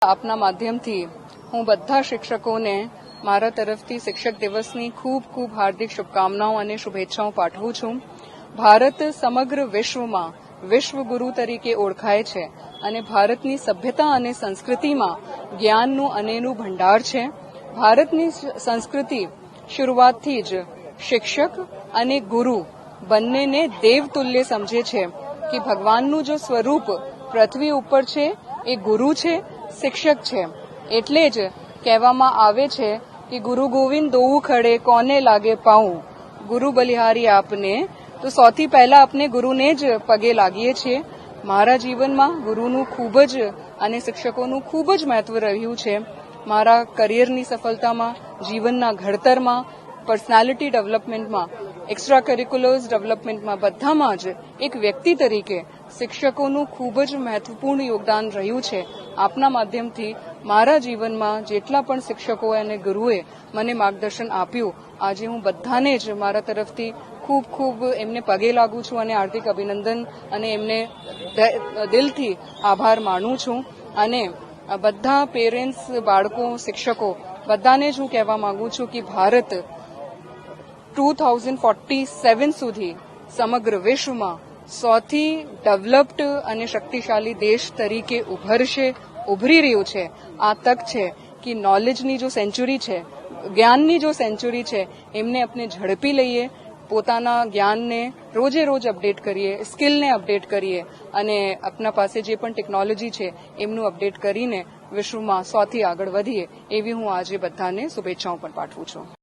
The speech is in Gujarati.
આપના માધ્યમથી હું બધા શિક્ષકોને મારા તરફથી શિક્ષક દિવસની ખૂબ ખૂબ હાર્દિક શુભકામનાઓ અને શુભેચ્છાઓ પાઠવું છું. ભારત સમગ્ર વિશ્વમાં વિશ્વગુરુ તરીકે ઓળખાય છે અને ભારતની સભ્યતા અને સંસ્કૃતિમાં જ્ઞાનનું અનેરું ભંડાર છે. ભારતની સંસ્કૃતિ શરૂઆતથી જ શિક્ષક અને ગુરુ બંનેને દેવતુલ્ય સમજે છે કે ભગવાનનું જો સ્વરૂપ પૃથ્વી ઉપર છે એ ગુરુ છે, શિક્ષક છે. એટલે જ કહેવામાં આવે છે કે ગુરુ ગોવિંદ દોવું ખડે કોને લાગે પાઉં, ગુરુ બલિહારી આપને. તો સૌથી પહેલા આપણે ગુરુને જ પગે લાગીએ છીએ. મારા જીવનમાં ગુરુનું ખૂબ જ અને શિક્ષકોનું ખૂબ જ મહત્વ રહ્યું છે. મારા કરિયરની સફળતામાં, જીવનના ઘડતરમાં, પર્સનાલિટી ડેવલપમેન્ટમાં, એક્સ્ટ્રા કરિક્યુલર્સ ડેવલપમેન્ટમાં બધામાં જ એક વ્યક્તિ તરીકે શિક્ષકોનું ખૂબ જ મહત્વપૂર્ણ યોગદાન રહ્યું છે. આપના માધ્યમથી મારા જીવનમાં જેટલા પણ શિક્ષકો અને ગુરુએ મને માર્ગદર્શન આપ્યું, આજે હું બધાને જ મારા તરફથી ખૂબ ખૂબ એમને પગે લાગુ છું અને હાર્દિક અભિનંદન અને એમને દિલથી આભાર માનું છું. અને બધા પેરેન્ટ્સ, બાળકો, શિક્ષકો બધાને જ હું કહેવા માંગુ છું કે ભારત 2047 સુધી સમગ્ર વિશ્વમાં સૌથી ડેવલપ્ડ અને શક્તિશાળી દેશ તરીકે ઉભરી રહ્યું છે. આ તક છે કે નોલેજની જો સેન્ચુરી છે, જ્ઞાનની જો સેન્ચુરી છે, એમને આપણે ઝડપી લઈએ, પોતાના જ્ઞાનને રોજે રોજ અપડેટ કરીએ, સ્કિલને અપડેટ કરીએ અને આપણા પાસે જે પણ ટેકનોલોજી છે એમનું અપડેટ કરીને વિશ્વમાં સૌથી આગળ વધીએ એવી હું આજે બધાને શુભેચ્છાઓ પણ પાઠવું છું.